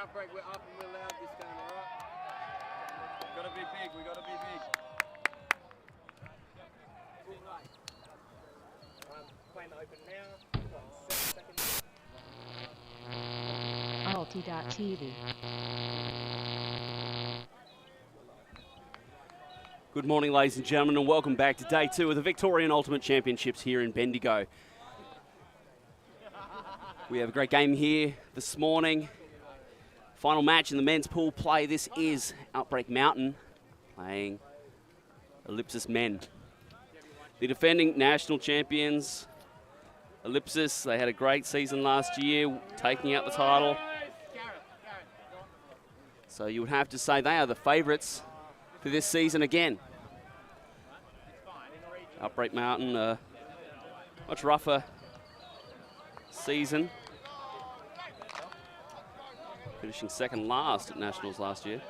Outbreak, we're up and we're loud this time, all right? We gotta be big, we gotta be big. Playing the open now. Alti.tv. Good morning, ladies and gentlemen, and welcome back to day 2 of the Victorian Ultimate Championships here in Bendigo. We have a great game here this morning. Final match in the men's pool play. This is Outbreak Mountain playing Ellipsis men. The defending national champions, Ellipsis, they had a great season last year, taking out the title. So you would have to say they are the favourites for this season again. Outbreak Mountain, a much rougher season, finishing second last at Nationals last year.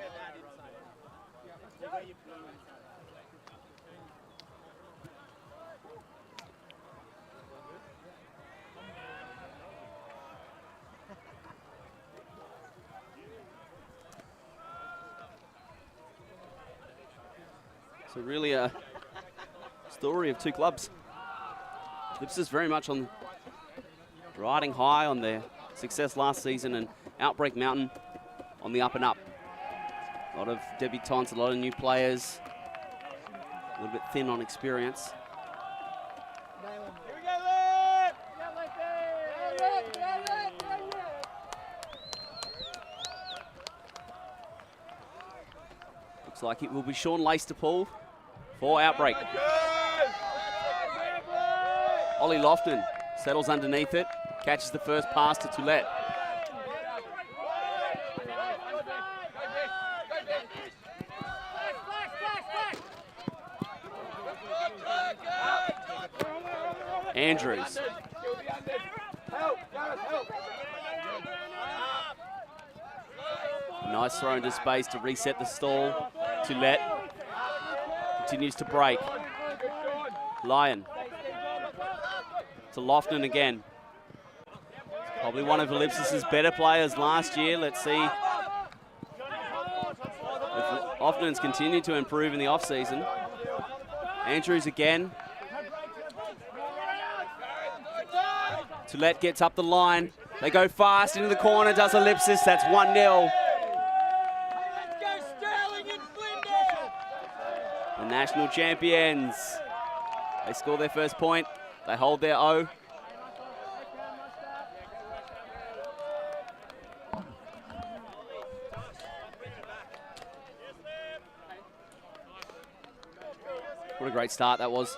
So really a story of two clubs. Ellipsis very much on riding high on their success last season, and Outbreak Mountain on the up and up. A lot of debutants, a lot of new players, a little bit thin on experience. Looks like it will be Sean Laister-Poole for Outbreak. Ollie Lofton settles underneath it, catches the first pass to Toulette. Andrews. Nice throw into space to reset the stall. Toulette continues to break. Lyon to Lofton again. Probably one of Ellipsis' better players last year. Let's see if Lofton's continued to improve in the off-season. Andrews again. Toulette gets up the line. They go fast into the corner, does Ellipsis. That's 1-0. The national champions. They score their first point. They hold their O. What a great start that was.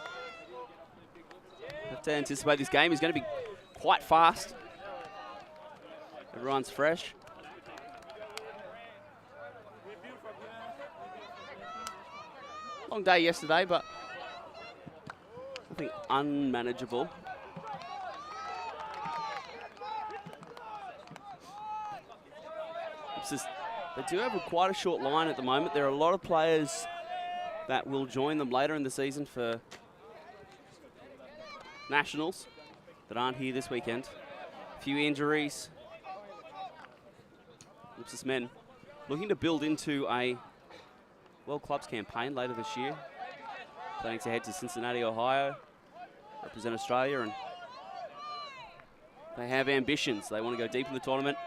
Have to anticipate this game is going to be quite fast. Everyone's fresh. Long day yesterday, but nothing unmanageable. They do have quite a short line at the moment. There are a lot of players that will join them later in the season for nationals that aren't here this weekend. A few injuries. Ellipsis men looking to build into a World Clubs campaign later this year. Planning to head to Cincinnati, Ohio, represent Australia, and they have ambitions. They want to go deep in the tournament.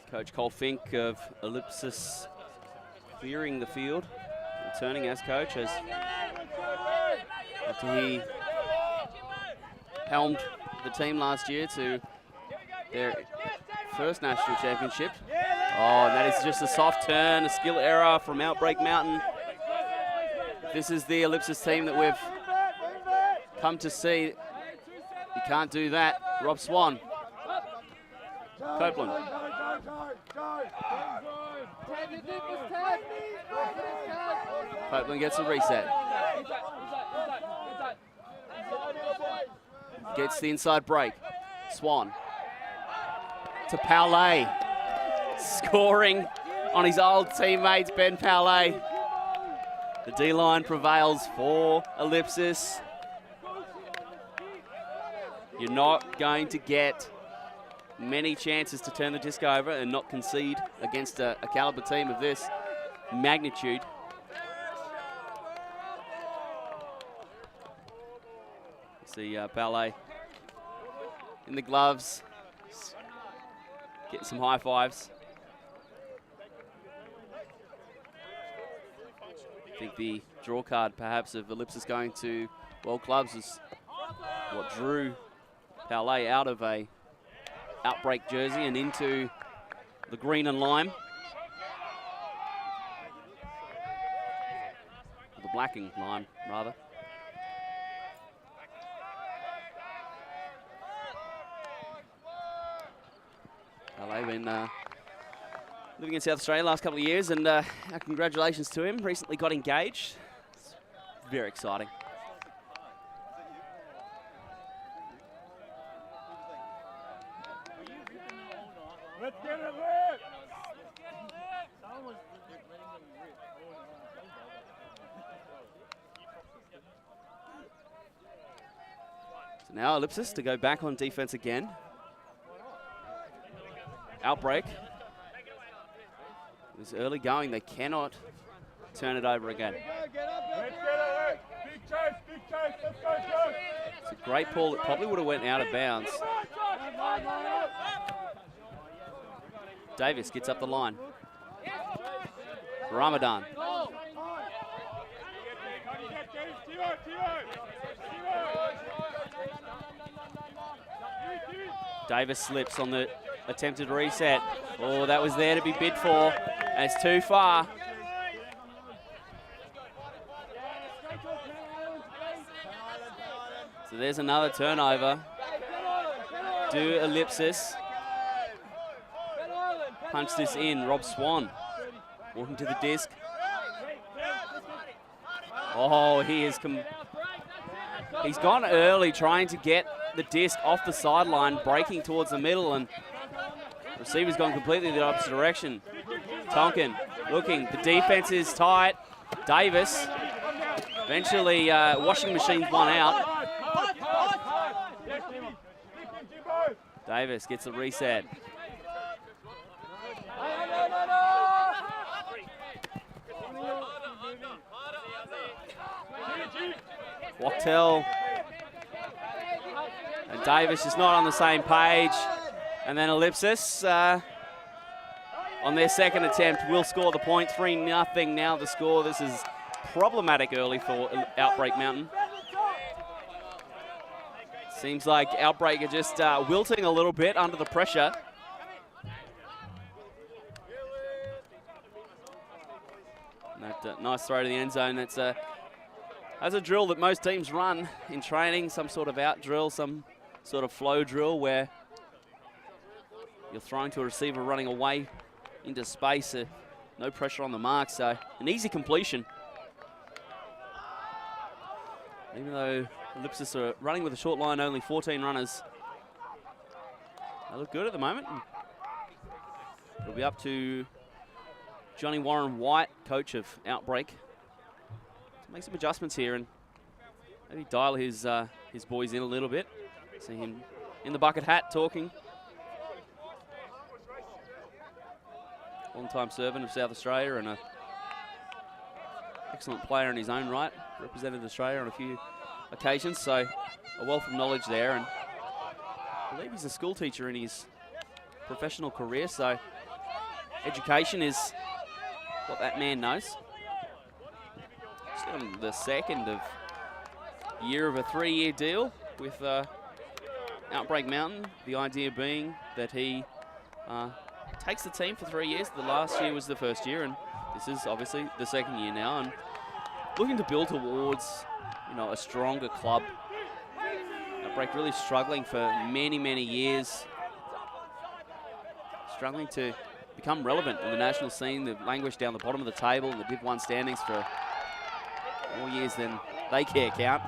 Coach Cole Fink of Ellipsis clearing the field, returning as coach after he helmed the team last year to their first national championship. Oh, and that is just a soft turn, a skill error from Outbreak Mountain. This is the Ellipsis team that we've come to see. You can't do that. Rob Swan. Copeland. Copeland gets a reset. Gets the inside break. Swan to Paulet. Scoring on his old teammates, Ben Paulet. The D-line prevails for Ellipsis. You're not going to get many chances to turn the disc over and not concede against a caliber team of this magnitude. See Paulet in the gloves, getting some high fives. I think the draw card perhaps of Ellipsis going to World Clubs was what drew Paulet out of a Outbreak jersey and into the green and lime. The black and lime, rather. Paulet been living in South Australia the last couple of years, and our congratulations to him. Recently got engaged. It's very exciting. Let's get it lit! So now Ellipsis to go back on defense again. Outbreak. This early going, they cannot turn it over again. Let's get it lit! Big chase, let's go! It's a great ball that probably would have went out of bounds. Davis gets up the line. Ramadan. Davis slips on the attempted reset. Oh, that was there to be bid for, and it's too far. So there's another turnover. Do Ellipsis punch this in? Rob Swan walking to the disc. Oh, he's gone early trying to get the disc off the sideline, breaking towards the middle, and receiver's gone completely the opposite direction. Tonkin looking, the defense is tight. Davis eventually washing machines one out. Davis gets a reset. Wachtel and Davis is not on the same page. And then Ellipsis on their second attempt will score the point. 3-0 now the score. This is problematic early for Outbreak Mountain. Seems like Outbreak are just wilting a little bit under the pressure. And that nice throw to the end zone. That's a drill that most teams run in training, some sort of out drill, some sort of flow drill where you're throwing to a receiver running away into space. No pressure on the mark, so an easy completion. Even though Ellipsis are running with a short line, only 14 runners. They look good at the moment. It'll be up to Johnny Warren White, coach of Outbreak, to make some adjustments here and maybe dial his boys in a little bit. See him in the bucket hat talking. Long-time servant of South Australia and an excellent player in his own right. Represented Australia on a few occasions, so a wealth of knowledge there. And I believe he's a school teacher in his professional career, so education is what that man knows. Still on the second year of a 3-year deal with Outbreak Mountain. The idea being that he takes the team for 3 years. The last year was the first year, and this is obviously the second year now, and looking to build towards, a stronger club. Outbreak really struggling for many, many years. Struggling to become relevant in the national scene. They've languished down the bottom of the table in the Div 1 standings for more years than they care count.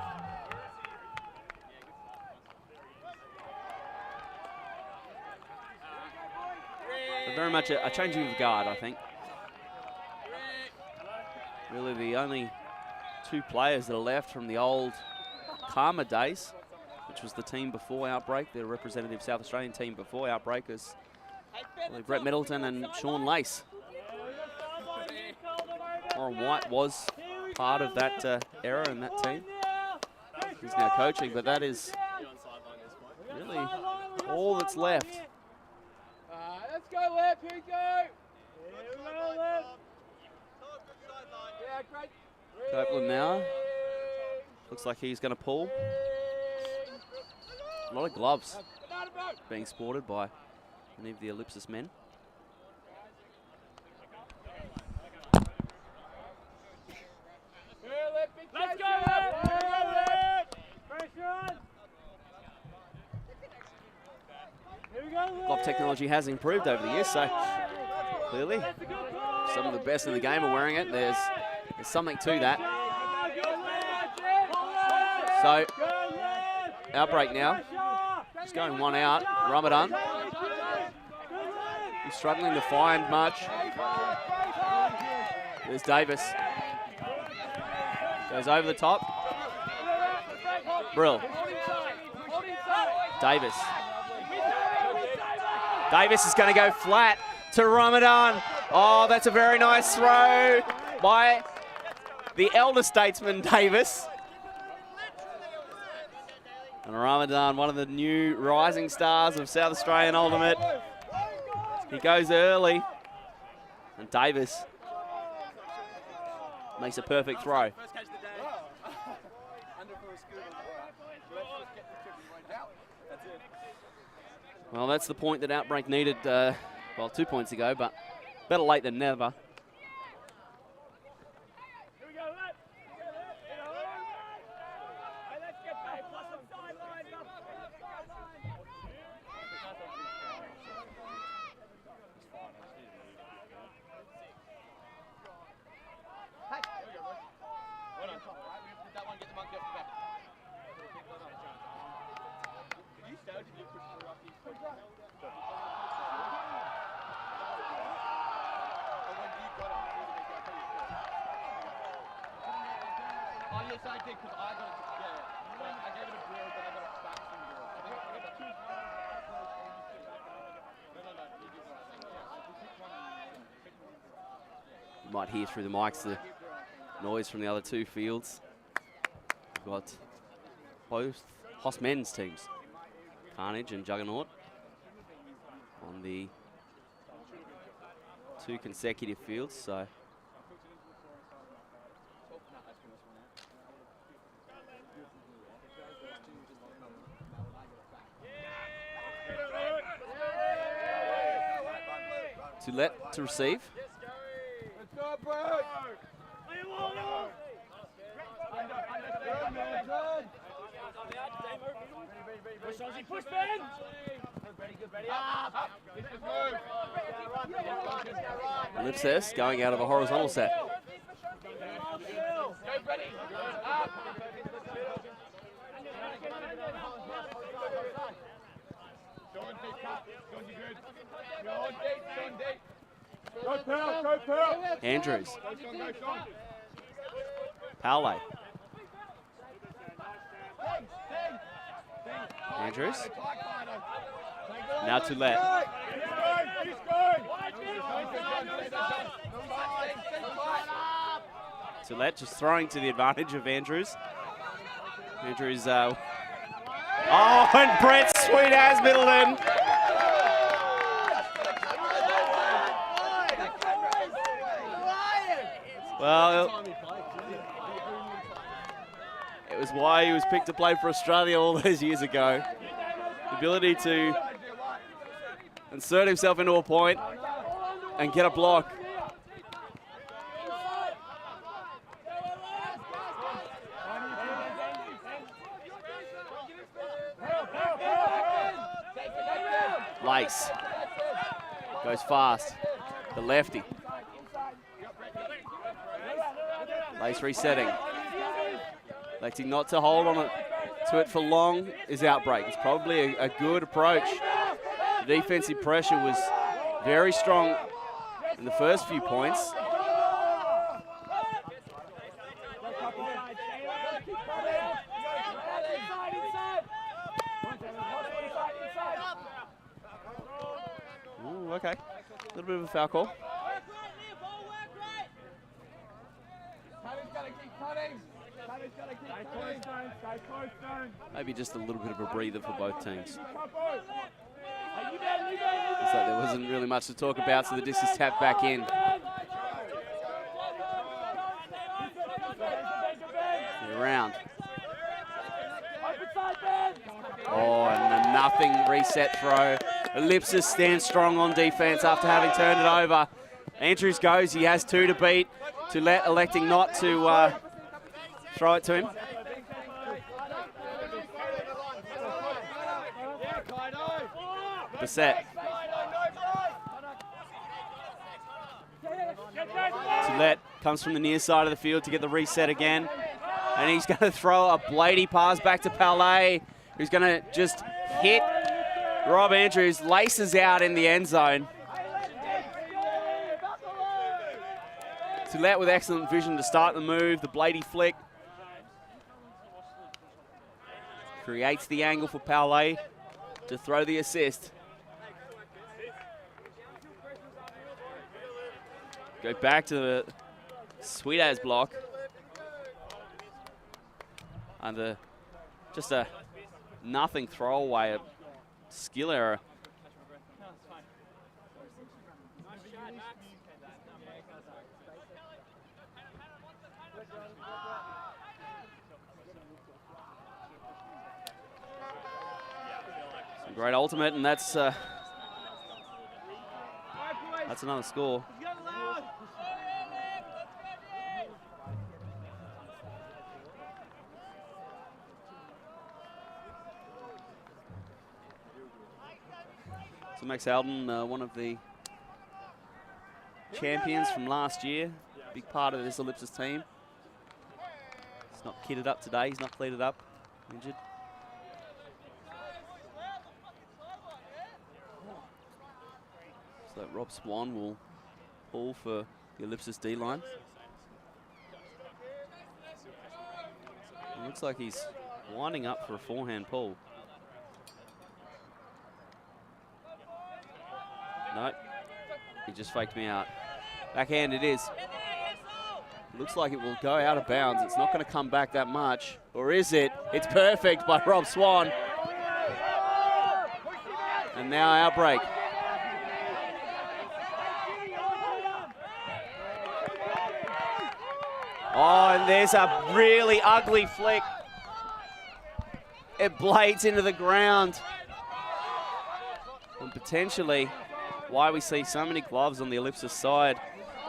But very much a changing of guard, I think. Really the only two players that are left from the old Karma days, which was the team before Outbreak, the representative South Australian team before Outbreak, is Brett Middleton and Sean Lace. Warren White was part of that era and that team. He's now coaching, but that is really all that's left. Let's go, left. Here we go. Here we go, left. Yeah, great. Copeland now. Looks like he's going to pull. A lot of gloves being sported by many of the Ellipsis men. Let's go, left. Pressure on. Here we go, Glove technology has improved over the years, so clearly some of the best in the game are wearing it. There's something to that. So, Outbreak now. He's going one out. Ramadan. He's struggling to find much. There's Davis. Goes over the top. Brill. Davis. Davis is going to go flat to Ramadan. Oh, that's a very nice throw by the elder statesman, Davis. And Ramadan, one of the new rising stars of South Australian Ultimate. He goes early. And Davis makes a perfect throw. Well, that's the point that Outbreak needed, well, 2 points ago, but better late than never. Oh, yes, I did, because I got it, yeah. I gave it a Brill, but I got it back from Brill. I think I got two. No, you did the right thing, yeah. You might hear through the mics the noise from the other two fields. We've got both Hoss men's teams, Carnage and Juggernaut, on the two consecutive fields, so to let to receive. Let's go, bro! Push, Ben! Ellipsis going out of a horizontal set. Andrews. Powley. Andrews. Now to let. Gillette just throwing to the advantage of Andrews. Andrews, oh, and Brett sweet as Middleton. Well, it was why he was picked to play for Australia all those years ago. The ability to insert himself into a point and get a block. Lace goes fast. the lefty. Lace resetting. Electing not to hold on to it for long is Outbreak. It's probably a good approach. The defensive pressure was very strong in the first few points. Ooh, okay. A little bit of a foul call. Maybe just a little bit of a breather for both teams. Looks like there wasn't really much to talk about, so the disc is tapped back in. Around. Oh, and a nothing reset throw. Ellipsis stands strong on defense after having turned it over. Andrews goes, he has 2 to beat. Toulette electing not to throw it to him. Beset. Toulette comes from the near side of the field to get the reset again. And he's going to throw a Blady pass back to Palais, who's going to just hit Rob Andrews, laces out in the end zone. Toulette with excellent vision to start the move, the Blady flick. Creates the angle for Palais to throw the assist. Go back to the sweet-as block. And just a nothing throwaway, a skill error. Some great ultimate, and that's another score. So Max Ayden, one of the champions from last year, big part of this Ellipsis team. He's not kitted up today, he's not cleated up, injured. So Rob Swan will pull for the Ellipsis D-line. It looks like he's winding up for a forehand pull. No, he just faked me out. Backhand it is. Looks like it will go out of bounds. It's not going to come back that much. Or is it? It's perfect by Rob Swan. And now Outbreak. Oh, and there's a really ugly flick. It blades into the ground. And potentially why we see so many gloves on the Ellipsis side.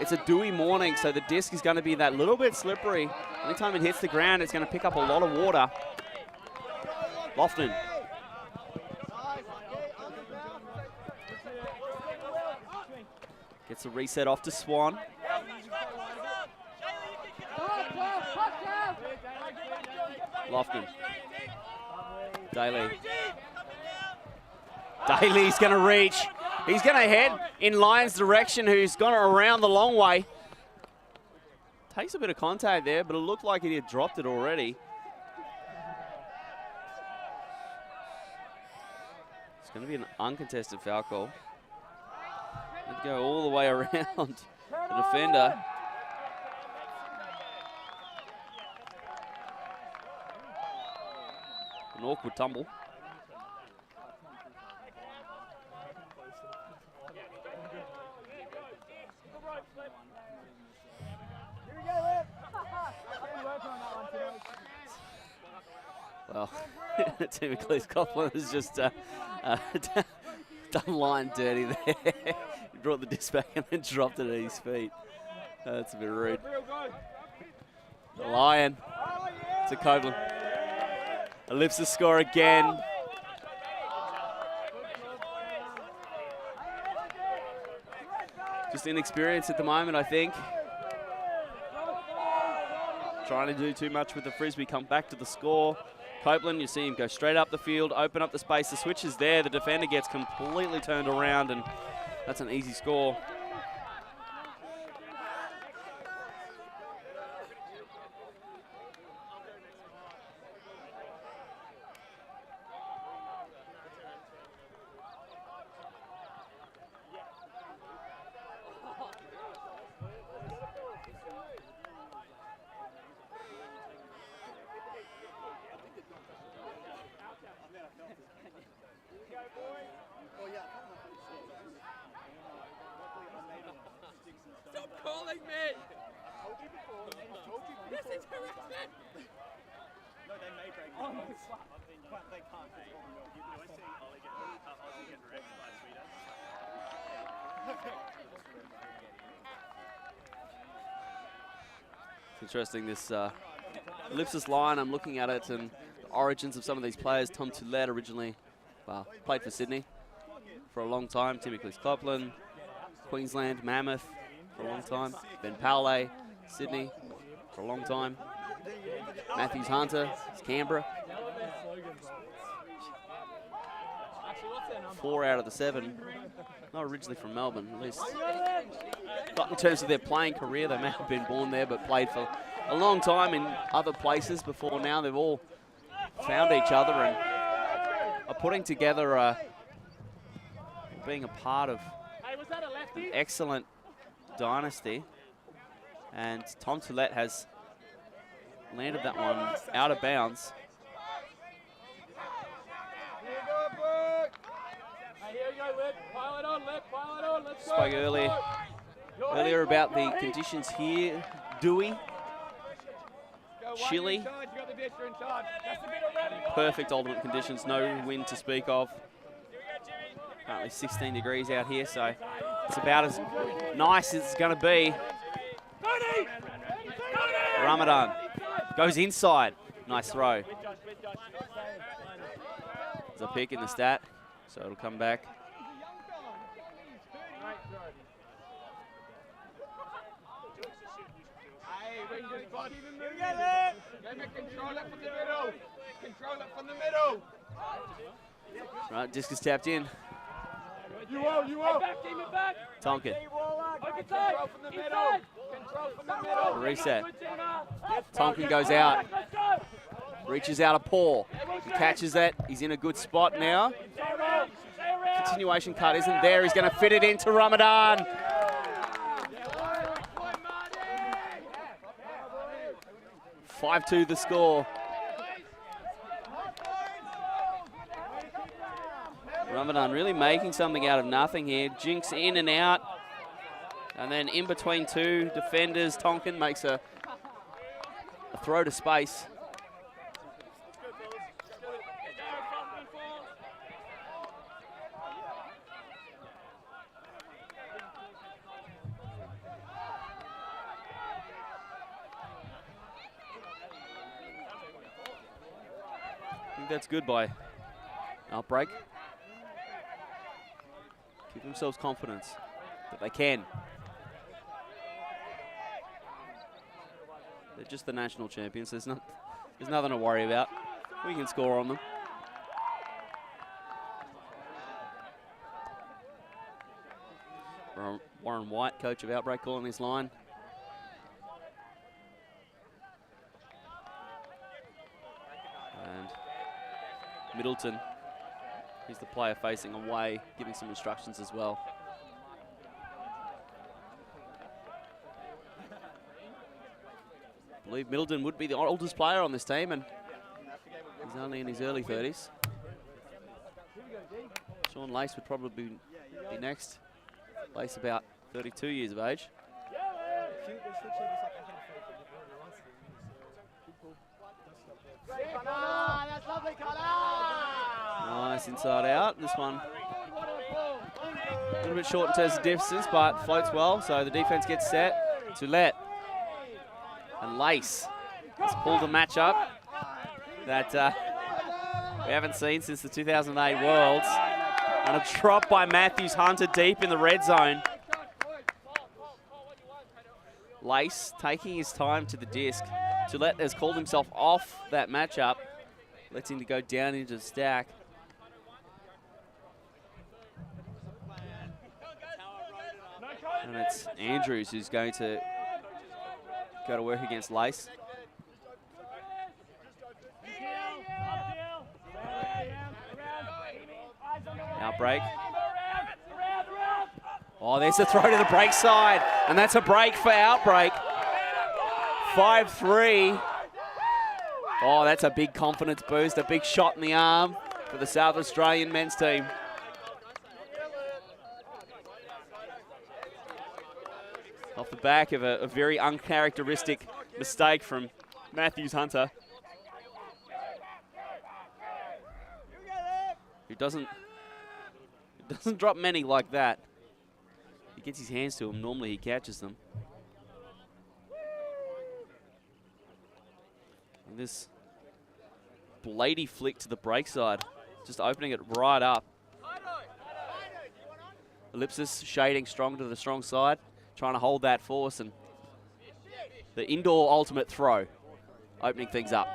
It's a dewy morning, so the disc is going to be that little bit slippery. Anytime it hits the ground, it's going to pick up a lot of water. Lofton. Gets a reset off to Swan. Lofton. Daly. Daly's going to reach. He's going to head in Lyon's direction, who's gone around the long way. Takes a bit of contact there, but it looked like he had dropped it already. It's going to be an uncontested foul call. Let's go all the way around the defender. An awkward tumble. Well, typically Coughlin has just done Lyon dirty there. He brought the disc back and then dropped it at his feet. That's a bit rude. Lyon to Coughlin. Ellipsis score again. Just inexperienced at the moment, I think. Trying to do too much with the frisbee, come back to the score. Copeland, you see him go straight up the field, open up the space. The switch is there. The defender gets completely turned around, and that's an easy score. Stop calling me! This is harassment! No, they may break. Oh, no, but they can't. You always see Ollie get wrecked by Sweden. It's interesting, this Ellipsis line, I'm looking at it, and the origins of some of these players. Tom Toulette originally played for Sydney for a long time. Timothy Copeland, Queensland, Mammoth for a long time. Ben Powley, Sydney for a long time. Matthews Hunter, Canberra. 4 out of the 7, not originally from Melbourne, at least. But in terms of their playing career, they may have been born there, but played for a long time in other places before now. They've all found each other and are putting together being a part of an excellent dynasty. And Tom Toulette has landed that one out of bounds. Spoke earlier about the conditions here. Dewy, chilly, perfect ultimate conditions, no wind to speak of. Currently 16 degrees out here, so it's about as nice as it's going to be. Ramadan goes inside. Nice throw. There's a pick in the stat, so it'll come back. Control it from the middle. Control it from the middle. Right, discus tapped in. You will. Tonkin. Control from the middle. Control from the middle. Reset. Tonkin goes out. Reaches out a paw. He catches that. He's in a good spot now. Continuation cut isn't there. He's going to fit it into Ramadan. 5-2 the score. Ramadan really making something out of nothing here. Jinx in and out. And then in between two defenders, Tonkin makes a throw to space. I think that's good by Outbreak. Give themselves confidence that they can. They're just the national champions. There's nothing to worry about. We can score on them. Warren White, coach of Outbreak, calling his line. And Middleton, he's the player facing away, giving some instructions as well. I believe Middleton would be the oldest player on this team, and he's only in his early 30s. Sean Lace would probably be next. Lace about 32 years of age. Nice inside out. This one a little bit short in terms of distance, but floats well, so the defense gets set. Toulette and Lace has pulled a match up that we haven't seen since the 2008 Worlds. And a drop by Matthews Hunter deep in the red zone. Lace taking his time to the disc. Gillette has called himself off that matchup. Lets him to go down into the stack. And it's Andrews who's going to go to work against Lace. Outbreak. Oh, there's the throw to the break side, and that's a break for Outbreak. 5-3. Oh, that's a big confidence boost, a big shot in the arm for the South Australian men's team. Off the back of a very uncharacteristic mistake from Matthews Hunter, who doesn't drop many like that. He gets his hands to them, normally he catches them. And this bladey flick to the break side, just opening it right up. Ellipsis shading strong to the strong side, trying to hold that force, and the indoor ultimate throw, opening things up.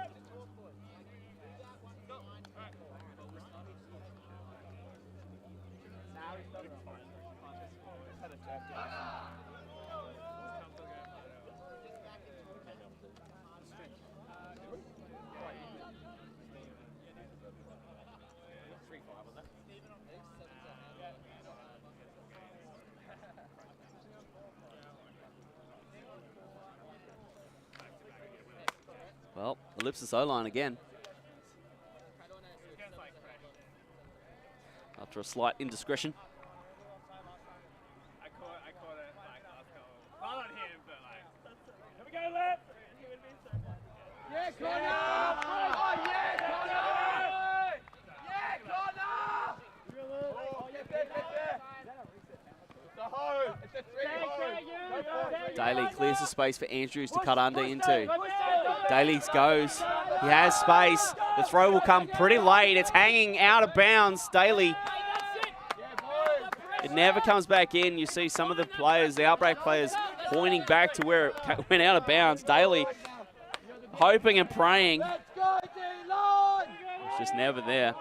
Well, Ellipsis O-line again. After a slight indiscretion. I caught it like last goal. Not on him, but like, here we go, left. Yeah, Connor! Oh, yeah, Connor! Yeah, Connor! Oh, get there. It's a hole. It's a three-hole. Daly clears the space for Andrews to cut under into. Daly goes. He has space. The throw will come pretty late. It's hanging out of bounds. Daly. It never comes back in. You see some of the players, the Outbreak players, pointing back to where it went out of bounds. Daly hoping and praying. It's just never there.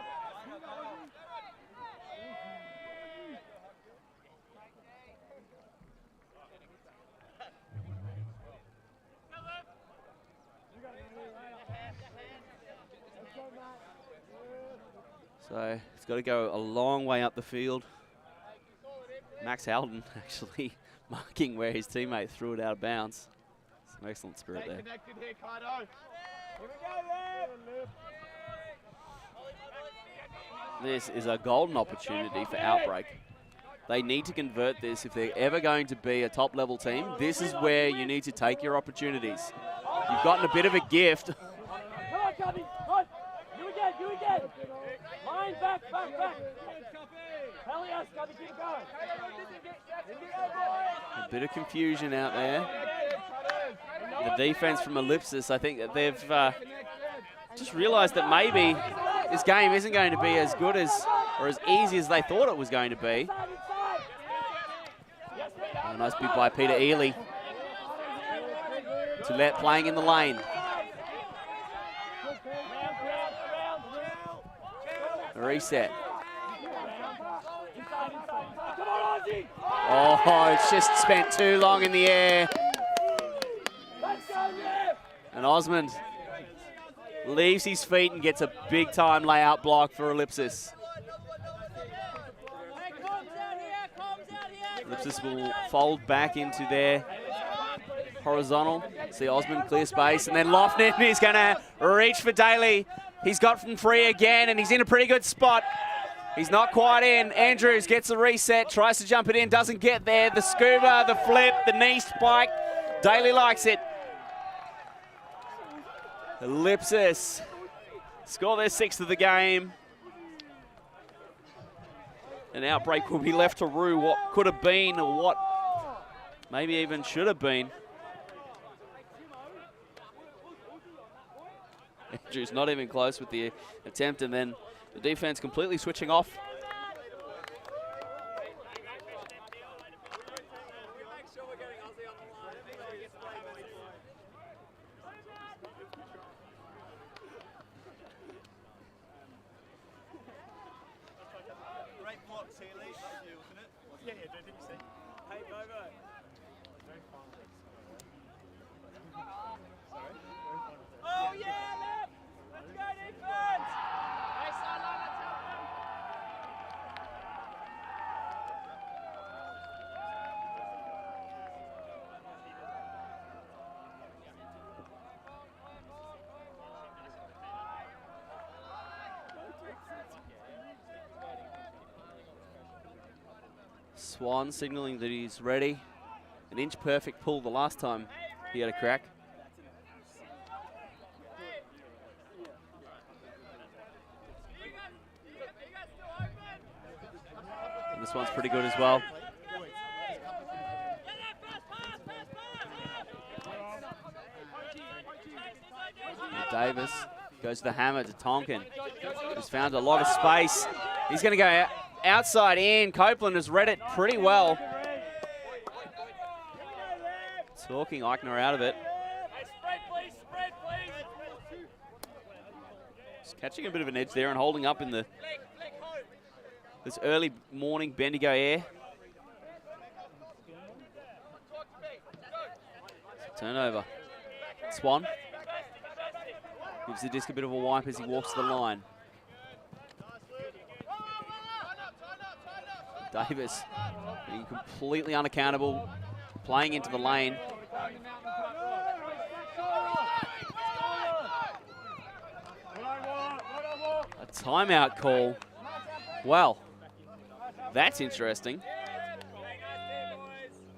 So it's got to go a long way up the field. Max Ayden actually marking where his teammate threw it out of bounds. Some excellent spirit there. This is a golden opportunity for Outbreak. They need to convert this if they're ever going to be a top-level team. This is where you need to take your opportunities. You've gotten a bit of a gift. Back. Hell yes, Cubby, keep going. A bit of confusion out there. The defense from Ellipsis, I think that they've just realized that maybe this game isn't going to be as good as or as easy as they thought it was going to be. A nice big by Peter Ely. Gillette playing in the lane. A reset. Oh, it's just spent too long in the air. And Osmond leaves his feet and gets a big-time layout block for Ellipsis. Ellipsis will fold back into their horizontal. See Osmond clear space, and then Lofton is going to reach for Daly. He's got from free again, and he's in a pretty good spot. He's not quite in. Andrews gets the reset, tries to jump it in, doesn't get there. The scuba, the flip, the knee spike. Daly likes it. Ellipsis score their 6th of the game. An Outbreak will be left to rue what could have been or what maybe even should have been. Andrews not even close with the attempt, and then the defense completely switching off. Oh yeah, left! Let's go defense! Swan signaling that he's ready. An inch perfect pull the last time he had a crack. And this one's pretty good as well. Davis goes to the hammer to Tonkin. He's found a lot of space. He's going to go outside in. Copeland has read it pretty well. Talking Eichner out of it. Just catching a bit of an edge there and holding up in this early morning Bendigo air. Turnover. Swan gives the disc a bit of a wipe as he walks to the line. Davis being completely unaccountable, playing into the lane. A timeout call. Well, that's interesting.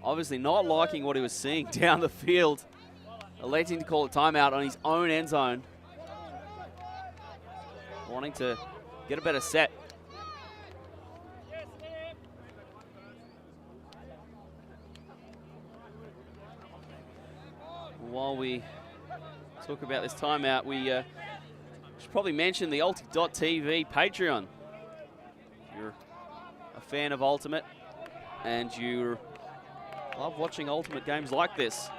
Obviously not liking what he was seeing down the field. Electing to call a timeout on his own end zone. Wanting to get a better set. While we talk about this timeout, we should probably mention the Ulti.tv Patreon. If you're a fan of Ultimate and you love watching Ultimate games like this,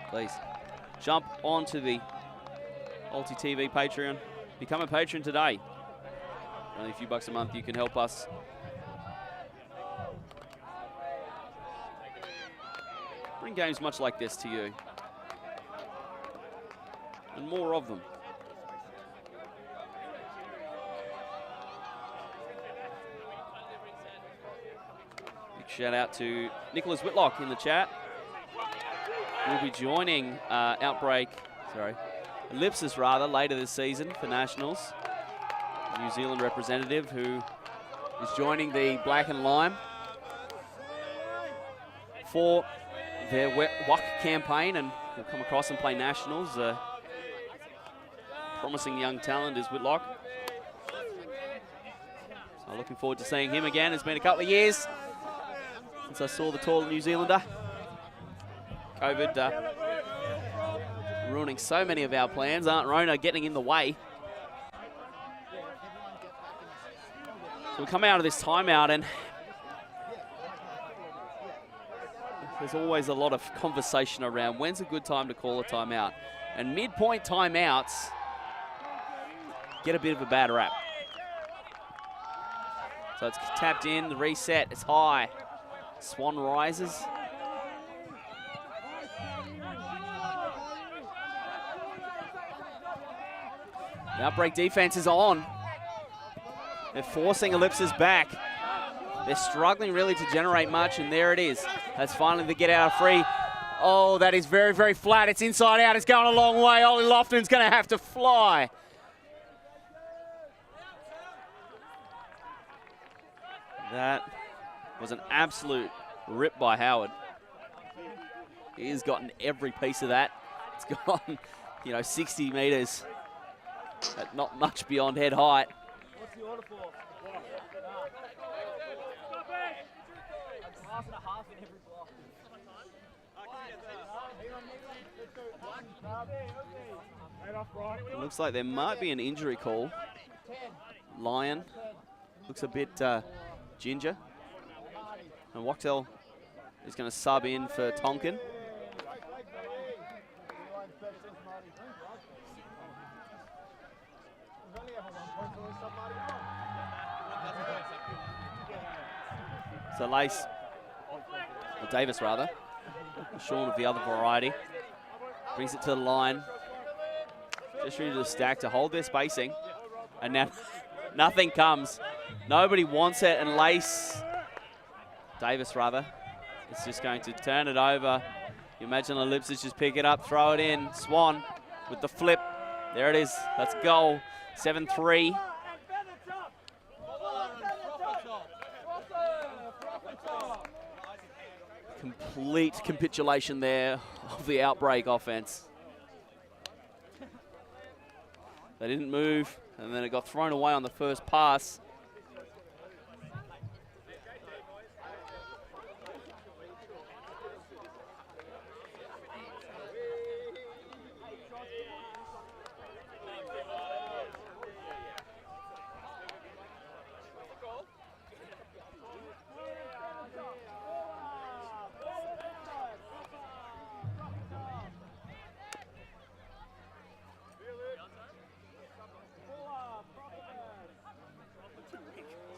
please jump onto the Ulti TV Patreon. Become a patron today. Only a few bucks a month, you can help us bring games much like this to you. And more of them. Big shout out to Nicholas Whitlock in the chat. We'll be joining Ellipsis rather, later this season for Nationals. New Zealand representative who is joining the Black and Lime for their WUC campaign, and will come across and play Nationals. Promising young talent is Whitlock. So looking forward to seeing him again. It's been a couple of years since I saw the tall New Zealander. COVID ruining so many of our plans. Aunt Rona getting in the way. So we come out of this timeout, and there's always a lot of conversation around when's a good time to call a timeout. And midpoint timeouts get a bit of a bad rap. So it's tapped in, the reset, it's high. Swan rises. The Outbreak defense is on. They're forcing Ellipsis back. They're struggling really to generate much, and there it is. That's finally the get out of free. Oh, that is very, very flat. It's inside out. It's going a long way. Ollie Lofton's going to have to fly. That was an absolute rip by Howard. He's gotten every piece of that. It's gone, 60 metres at not much beyond head height. What's the order for? Half and a half in every block. It looks like there might be an injury call. Lyon looks a bit ginger. And Wachtel is going to sub in for Tonkin. So Lace or Davis rather. Sean of the other variety. Brings it to the line. Just ready to stack to hold their spacing. And now nothing comes. Nobody wants it, and Davis rather, is just going to turn it over. You imagine Ellipsis just pick it up, throw it in. Swan with the flip. There it is. That's goal. 7-3. Complete capitulation there of the Outbreak offense. They didn't move, and then it got thrown away on the first pass.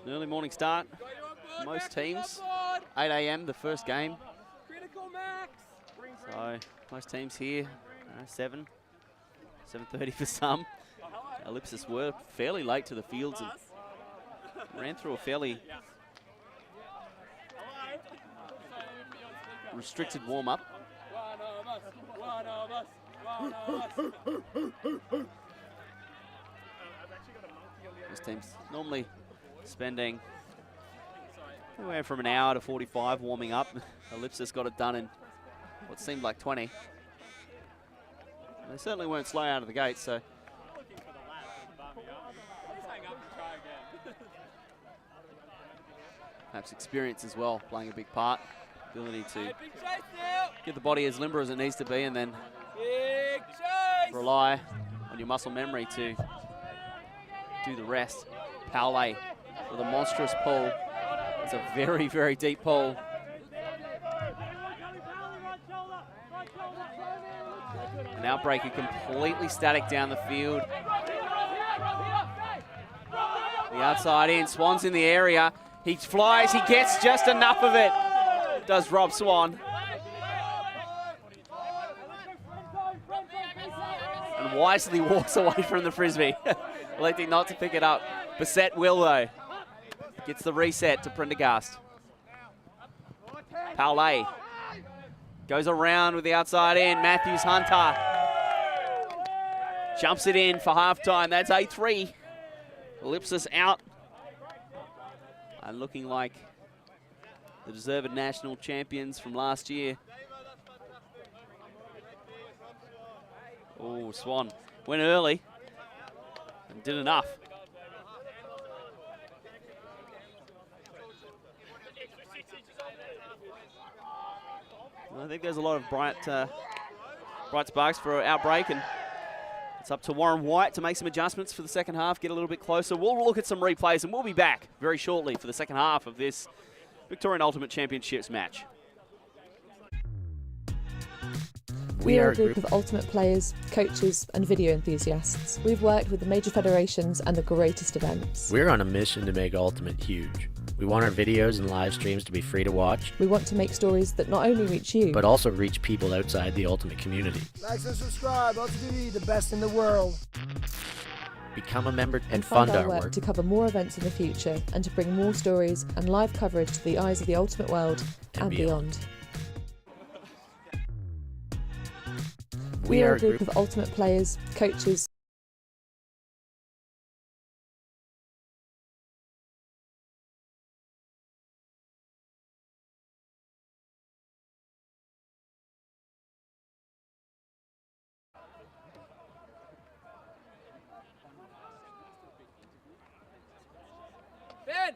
An early morning start. Most teams, 8 a.m. the first game. So most teams here, 7:30 for some. Ellipsis were fairly late to the fields and ran through a fairly restricted warm-up. Most teams normally spending anywhere from an hour to 45 warming up. Ellipsis got it done in what seemed like 20. They certainly weren't slow out of the gate, so perhaps experience as well playing a big part. Ability to get the body as limber as it needs to be, and then rely on your muscle memory to do the rest. Paulé with a monstrous pull. It's a very, very deep pull. An Outbreak completely static down the field. The outside in, Swan's in the area. He flies, he gets just enough of it. Does Rob Swan. And wisely walks away from the Frisbee, electing not to pick it up. Beset will though. Gets the reset to Prendergast. Paulé goes around with the outside in. Matthews Hunter jumps it in for halftime. That's 8-3. Ellipsis out. And looking like the deserved national champions from last year. Oh, Swan went early and did enough. I think there's a lot of bright sparks for Outbreak, and it's up to Warren White to make some adjustments for the second half, get a little bit closer. We'll look at some replays, and we'll be back very shortly for the second half of this Victorian Ultimate Championships match. We are a group of ultimate players, coaches and video enthusiasts. We've worked with the major federations and the greatest events. We're on a mission to make Ultimate huge. We want our videos and live streams to be free to watch. We want to make stories that not only reach you, but also reach people outside the Ultimate community. Like and subscribe, Ultimate TV, the best in the world. Become a member and fund our work to cover more events in the future and to bring more stories and live coverage to the eyes of the Ultimate world and beyond. We are a group of ultimate players, coaches. Ben!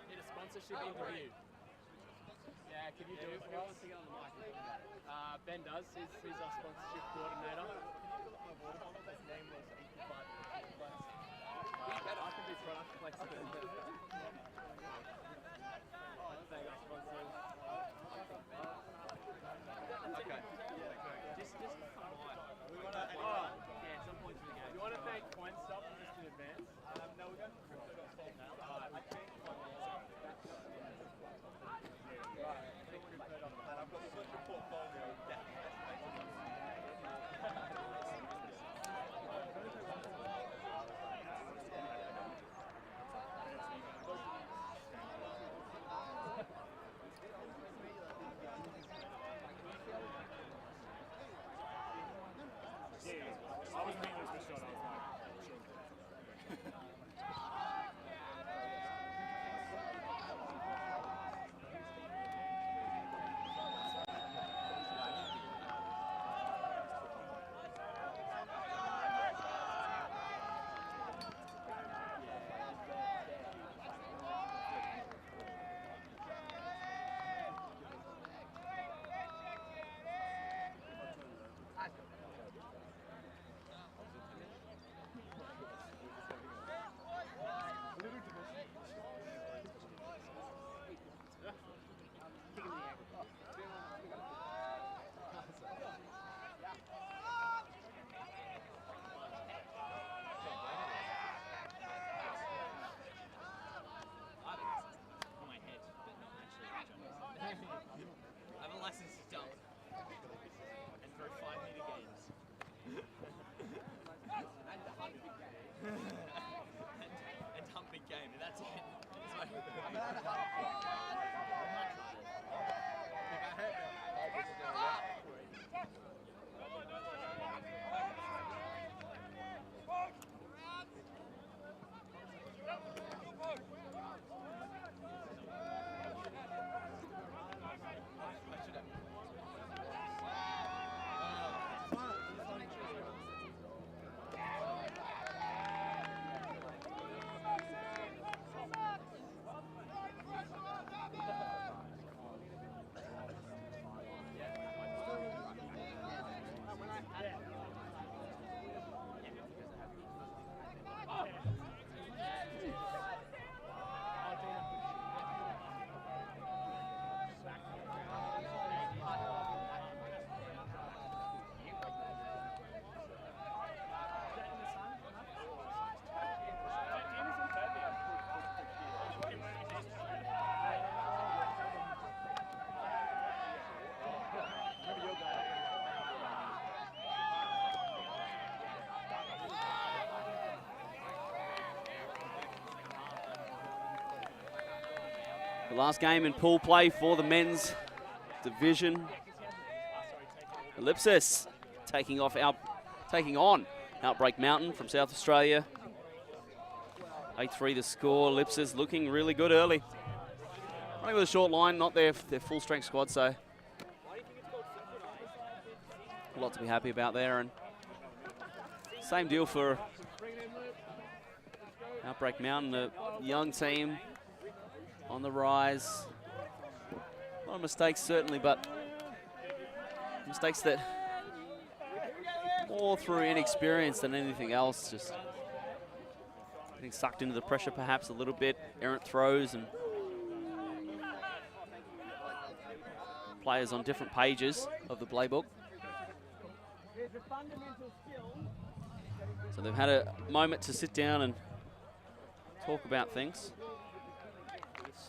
Need a sponsorship interview. Yeah, can you do it for us? Ben does. He's our sponsorship coordinator. His name was I can be product placement. Thank our sponsors. Okay. Just we want to some point through the game. Do you want to thank Coin Stop just in advance? No, we're going. last game in pool play for the men's division. Ellipsis taking on Outbreak Mountain from South Australia. 8-3 the score. Ellipsis looking really good early. Running with a short line, not their full strength squad, so a lot to be happy about there. And same deal for Outbreak Mountain, a young team on the rise. A lot of mistakes certainly, but mistakes that more through inexperience than anything else. Just getting sucked into the pressure perhaps a little bit. Errant throws and players on different pages of the playbook. So they've had a moment to sit down and talk about things.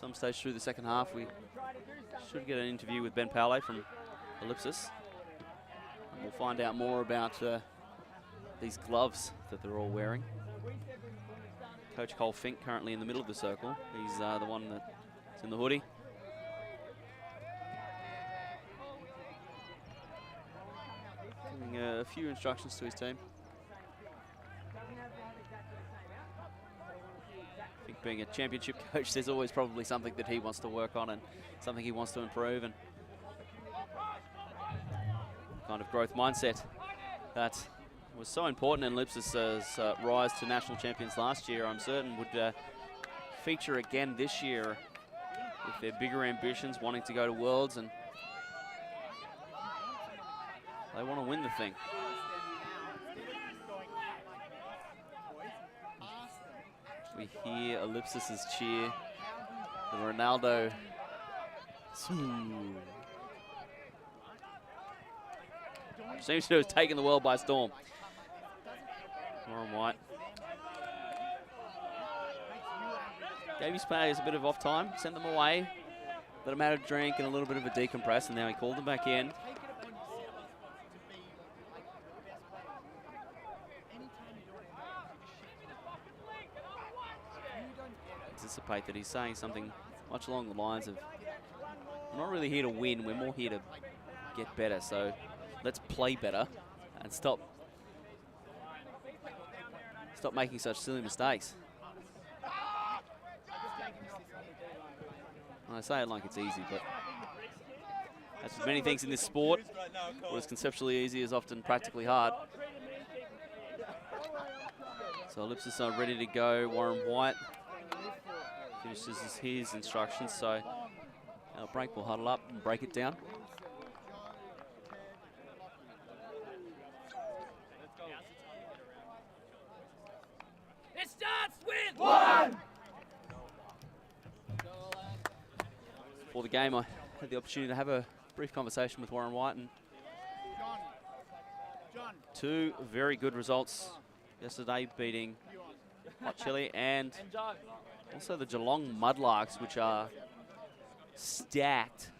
Some stage through the second half, we should get an interview with Ben Powley from Ellipsis. And we'll find out more about these gloves that they're all wearing. Coach Cole Fink currently in the middle of the circle. He's the one that's in the hoodie. Giving a few instructions to his team. I think being a championship coach, there's always probably something that he wants to work on and something he wants to improve, and kind of growth mindset that was so important in Ellipsis' rise to national champions last year, I'm certain would feature again this year with their bigger ambitions, wanting to go to Worlds, and they want to win the thing. We hear Ellipsis' cheer, the Ronaldo. Seems to have taken the world by storm. Joram White gave his players a bit of off time, sent them away, let them have a drink and a little bit of a decompress, and now he called them back in. Anticipate that he's saying something much along the lines of, we're not really here to win, we're more here to get better, so let's play better and stop making such silly mistakes. I say it like it's easy, but as with many things in this sport, what is conceptually easy is often practically hard. So Ellipsis are ready to go. Joram White finishes his instructions, so Outbreak will huddle up and break it down. It starts with 1! Before the game, I had the opportunity to have a brief conversation with Joram White, and two very good results yesterday, beating Hot Chili and also the Geelong Mudlarks, which are stacked.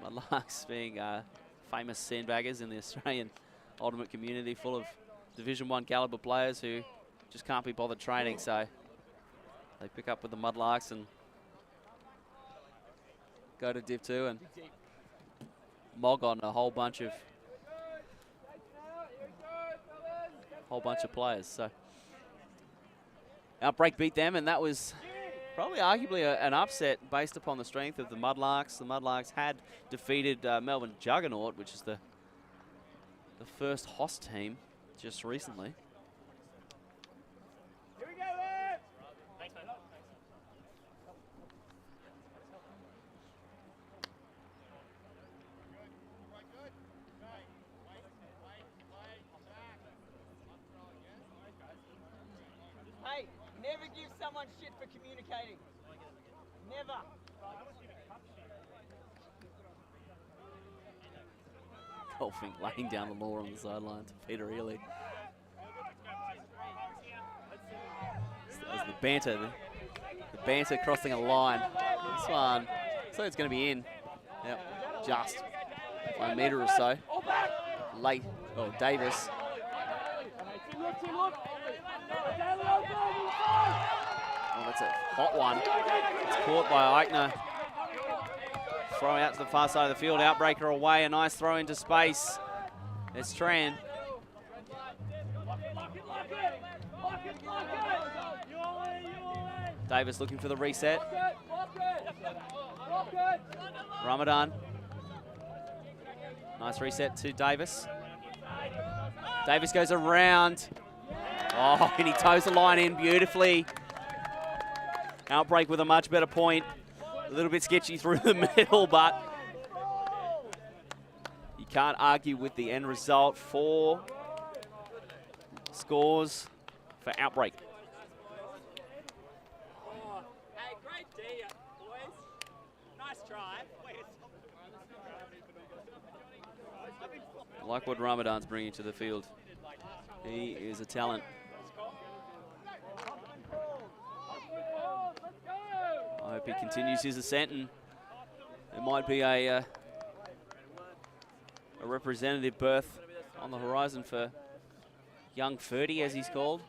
Mudlarks being famous sandbaggers in the Australian ultimate community, full of Division 1 caliber players who just can't be bothered training, so they pick up with the Mudlarks and go to Div 2 and mog on a whole bunch of players. So Outbreak beat them, and that was probably arguably an upset based upon the strength of the Mudlarks. The Mudlarks had defeated Melbourne Juggernaut, which is the first HOS team just recently. Hey, never give someone shit for communicating. Never. Golfing, laying down the law on the sideline to Peter Ely. As the banter crossing a line. This one, so it's going to be in. Yep, just by a metre or so. Late, Oh, that's a hot one. It's caught by Eichner. Throw out to the far side of the field. Outbreaker away. A nice throw into space. It's Tran. Davis looking for the reset. Ramadan. Nice reset to Davis. Davis goes around. Oh, and he toes the line in beautifully. Outbreak with a much better point. A little bit sketchy through the middle, but you can't argue with the end result. 4 scores for Outbreak. Hey, great D, boys. Nice try. I like what Ramadan's bringing to the field. He is a talent. I hope he continues his ascent, and there might be a representative berth on the horizon for young Ferdy, as he's called.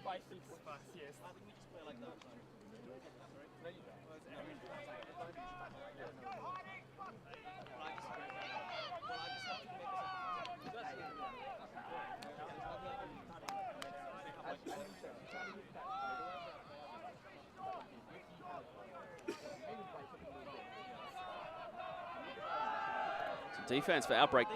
Defense for Outbreak.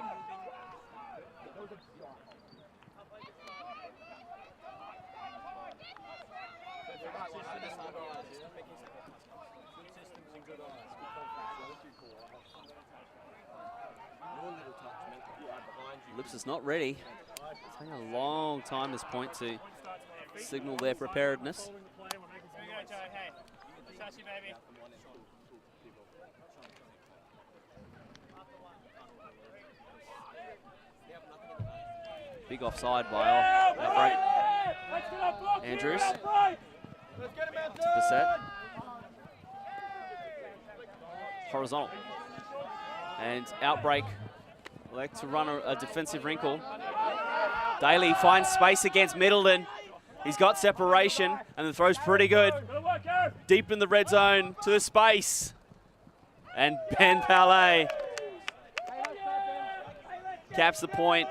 Ellipsis not ready. It's taking a long time this point to signal their preparedness. Big offside by Outbreak. Andrews. Bassett. Horizontal. And Outbreak like to run a defensive wrinkle. Daly finds space against Middleton. He's got separation, and the throw's pretty good. Deep in the red zone to the space. And Ben Palais caps the point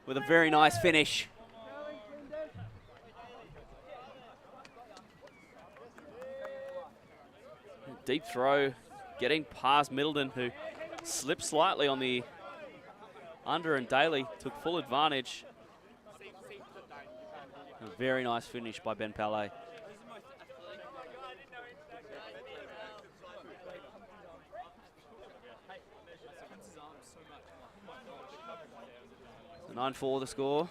with a very nice finish. Deep throw, getting past Middleton, who slipped slightly on the under, and Daly took full advantage. A very nice finish by Ben Palais. So 9-4 the score.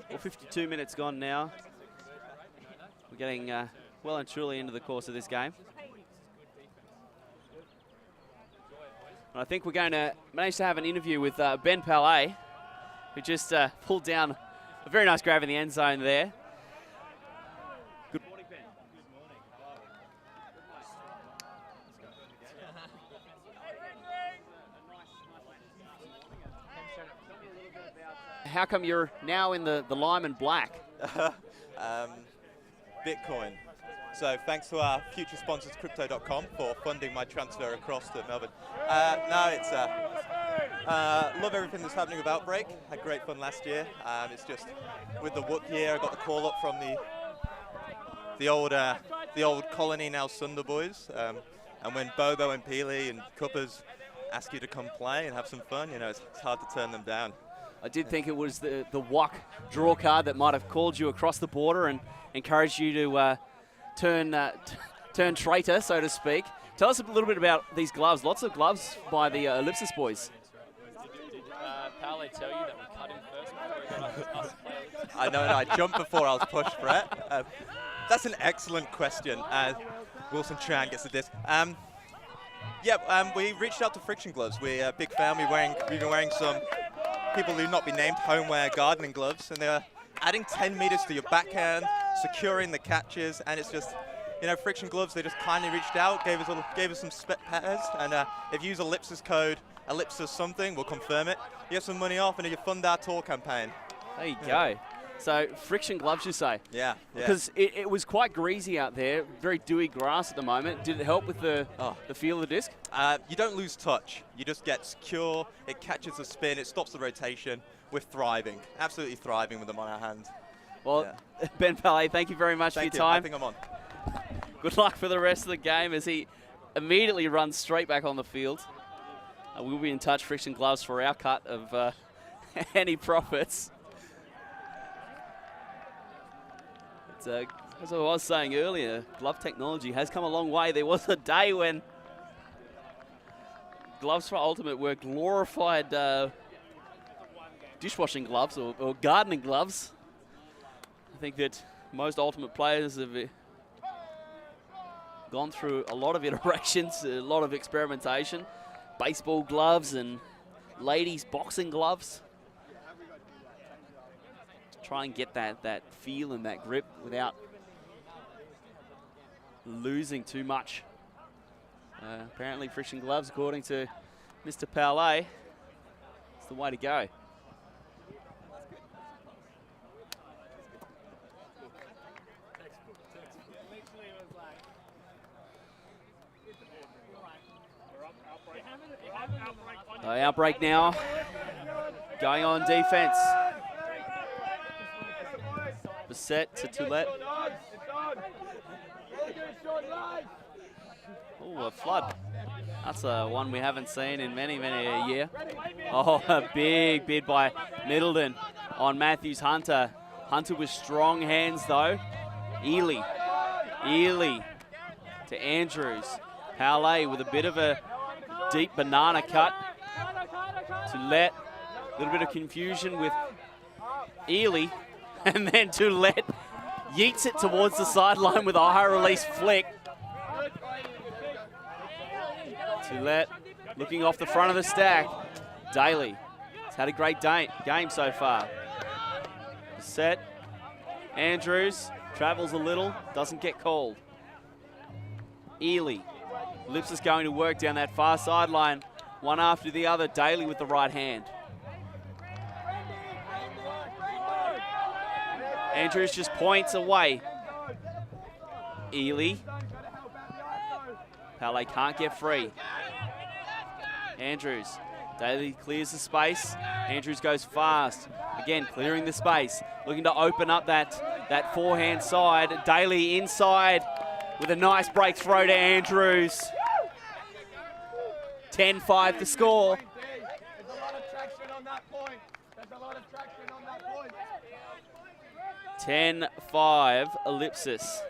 Well, 52 minutes gone now. We're getting well and truly into the course of this game. And I think we're going to manage to have an interview with Ben Palais, who just pulled down a very nice grab in the end zone there. Good morning, Ben. Good morning. How come you're now in the lime and black? Bitcoin. So thanks to our future sponsors, Crypto.com, for funding my transfer across to Melbourne. Love everything that's happening with Outbreak. Had great fun last year. It's just with the Wook year, I got the call up from the old colony, now Sunder boys. And when Bobo and Peely and Cuppers ask you to come play and have some fun, you know, it's hard to turn them down. I did think it was the Wook draw card that might have called you across the border and encouraged you to turn traitor, so to speak. Tell us a little bit about these gloves. Lots of gloves by the Ellipsis boys. Did Palais tell you that we cut him first before he got us to play Ellipsis? I know, I jumped before I was pushed, Brett. That's an excellent question. Wilson Tran gets the disc. Yeah, we reached out to Friction Gloves. We're a big fan. We've been wearing some, people who not be named, homeware gardening gloves, and they're adding 10 meters to your backhand, securing the catches, and it's just, you know, Friction Gloves, they just kindly reached out, gave us some spec pairs, and if you use Ellipsis code, Ellipsis something, we'll confirm it. You get some money off and you fund our tour campaign. There you go. So Friction Gloves, you say? Yeah. Because it was quite greasy out there, very dewy grass at the moment. Did it help with the feel of the disc? You don't lose touch. You just get secure. It catches the spin. It stops the rotation. We're thriving, absolutely thriving with them on our hand. Well, yeah. Ben Palais, thank you very much for your time. I think I'm on. Good luck for the rest of the game as he immediately runs straight back on the field. We'll be in touch, Friction Gloves, for our cut of any profits. As I was saying earlier, glove technology has come a long way. There was a day when gloves for Ultimate were glorified dishwashing gloves or gardening gloves. I think that most Ultimate players have gone through a lot of iterations, a lot of experimentation. Baseball gloves and ladies' boxing gloves. Try and get that feel and that grip without losing too much. Apparently Friction Gloves, according to Mr. Palais, is the way to go. Outbreak now, going on defense. Beset to Toulette. Oh, a flood. That's one we haven't seen in many a year. Oh, a big bid by Middleton on Matthews Hunter. Hunter with strong hands though. Ely to Andrews. Palais with a bit of a deep banana cut. Toulette, a little bit of confusion with Ely. And then Toulette yeets it towards the sideline with a high release flick. Toulette looking off the front of the stack. Daly has had a great game so far. Set. Andrews travels a little, doesn't get called. Ely. Ellipsis going to work down that far sideline. One after the other. Daly with the right hand. Andrews just points away. Ely. Palais can't get free. Andrews. Daly clears the space. Andrews goes fast. Again, clearing the space. Looking to open up that forehand side. Daly inside with a nice break throw to Andrews. 10-5 to score. There's a lot of traction on that point. There's a lot of traction on that point. 10-5, Ellipsis.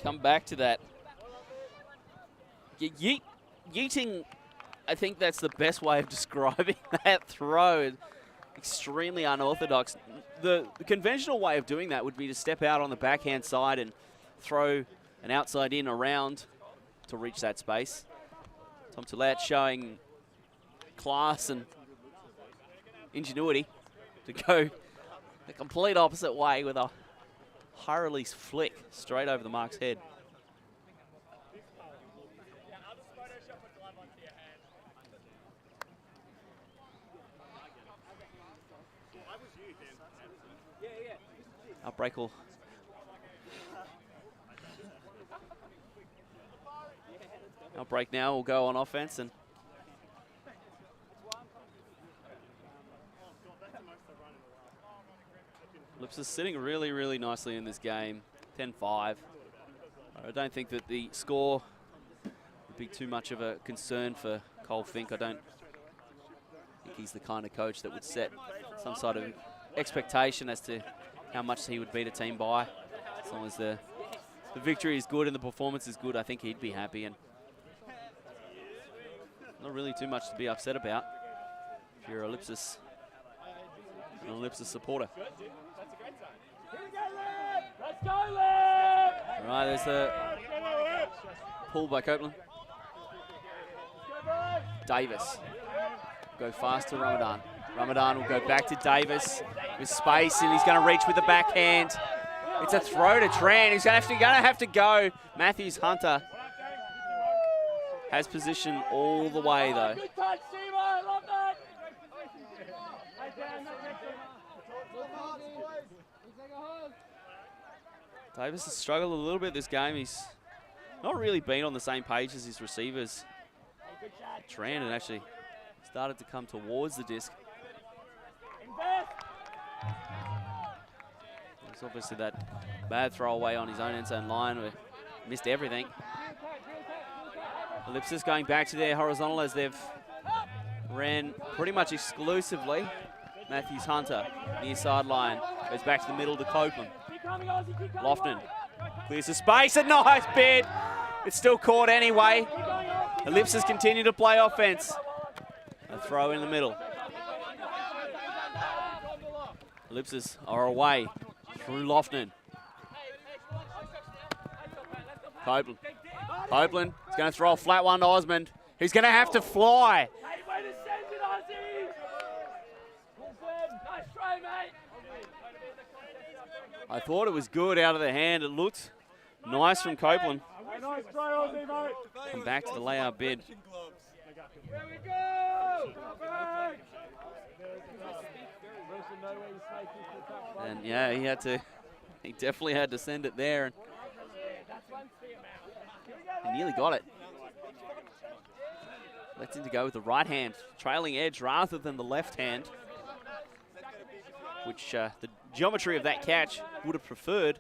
Come back to that. Yeeting, I think that's the best way of describing that throw. Extremely unorthodox. The conventional way of doing that would be to step out on the backhand side and throw an outside in around to reach that space. Tom Toulette showing class and ingenuity to go the complete opposite way with a high release flick straight over the mark's head. Outbreak will Outbreak now will go on offense and Ellipsis sitting really nicely in this game, 10-5. I don't think that the score would be too much of a concern for Cole Fink. I don't think he's the kind of coach that would set some sort of expectation as to how much he would beat a team by. As long as the victory is good and the performance is good, I think he'd be happy. And not really too much to be upset about if you're an Ellipsis supporter. Let's go, Liv! All right, there's the pull by Copeland. Davis. Go fast to Ramadan. Ramadan will go back to Davis with space, and he's going to reach with the backhand. It's a throw to Tran. He's going to have to go. Matthews Hunter has position all the way, though. Davis has struggled a little bit this game. He's not really been on the same page as his receivers. Tran had actually started to come towards the disc. There's obviously that bad throwaway on his own end zone line where he missed everything. Ellipsis going back to their horizontal as they've ran pretty much exclusively. Matthews Hunter, near sideline, goes back to the middle to Copeland. Lofton clears the space, a nice bid. It's still caught anyway. Ellipsis continue to play offense. A throw in the middle. Ellipsis are away through Lofton. Copeland. Copeland is going to throw a flat one to Osmond. He's going to have to fly. I thought it was good out of the hand. It looked nice from Copeland. Come back to the layout bid. And yeah, he definitely had to send it there. He nearly got it. Lets him to go with the right hand, trailing edge rather than the left hand, which the geometry of that catch would have preferred.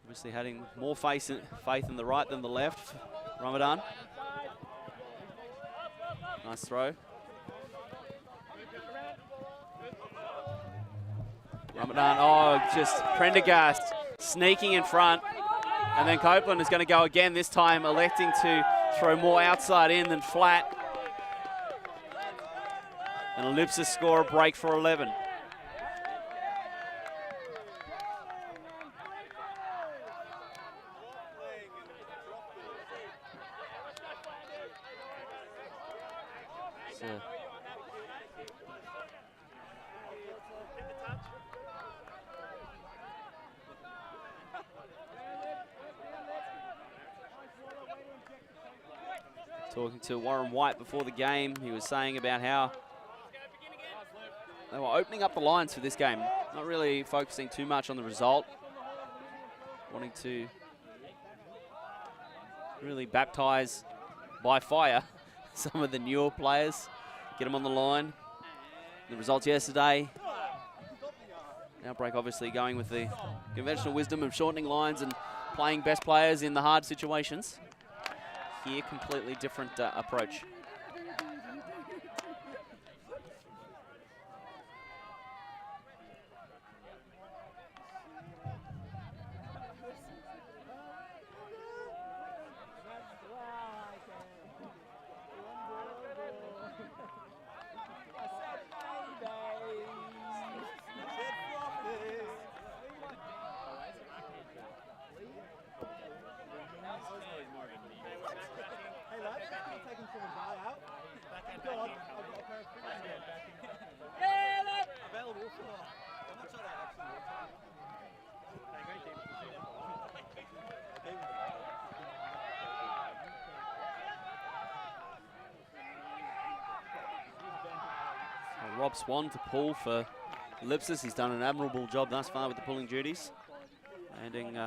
Obviously having more faith in the right than the left. Ramadan. Nice throw. Ramadan, oh, just Prendergast sneaking in front. And then Copeland is going to go again, this time electing to throw more outside in than flat. And Ellipsis score a break for 11. Talking to Warren White before the game, he was saying about how they were opening up the lines for this game, not really focusing too much on the result, wanting to really baptize by fire some of the newer players, get them on the line. The results yesterday, Outbreak obviously going with the conventional wisdom of shortening lines and playing best players in the hard situations. Here, completely different approach. Rob Swan to pull for Ellipsis. He's done an admirable job thus far with the pulling duties, landing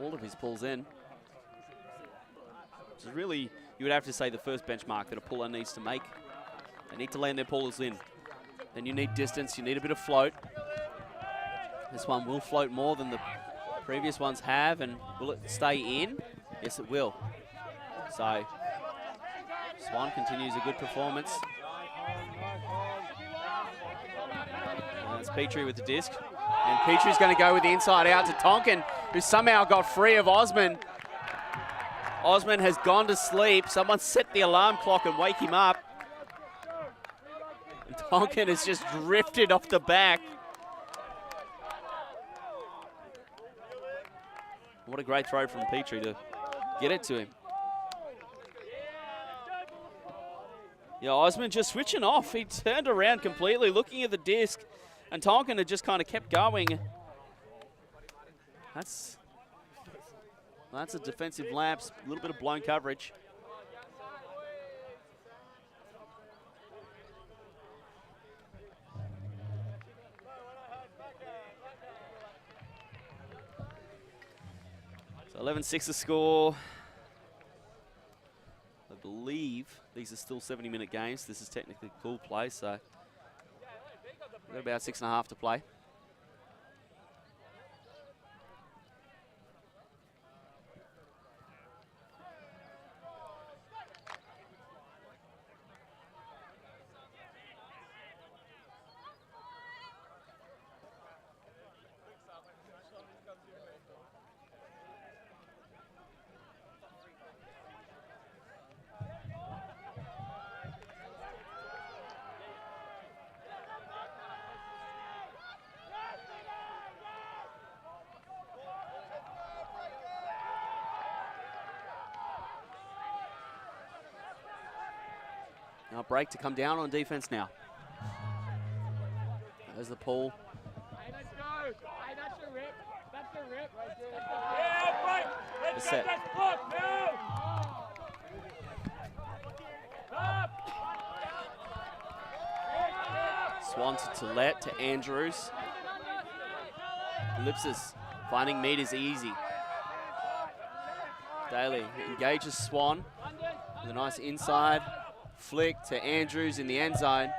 all of his pulls in. Which is really, you would have to say, the first benchmark that a puller needs to make. They need to land their pullers in. Then you need distance, you need a bit of float. This one will float more than the previous ones have, and will it stay in? Yes, it will. So, Swan continues a good performance. And it's Petrie with the disc. And Petrie's going to go with the inside out to Tonkin, who somehow got free of Osmond. Osmond has gone to sleep. Someone set the alarm clock and wake him up. And Tonkin has just drifted off the back. What a great throw from Petrie to get it to him. Yeah, Osman just switching off. He turned around completely, looking at the disc, and Tonkin had just kind of kept going. That's a defensive lapse, a little bit of blown coverage. So 11-6 the score. I believe these are still 70-minute games. This is technically pool play, so we've got about 6.5 to play. Break to come down on defense now. There's the pull. Hey, let's go. Hey, that's the rip. That's the rip right there. Yeah, right. Let's set. get that block now. Swan to Tillette to Andrews. Ellipsis finding meters easy. Daly engages Swan with a nice inside flick to Andrews in the end zone.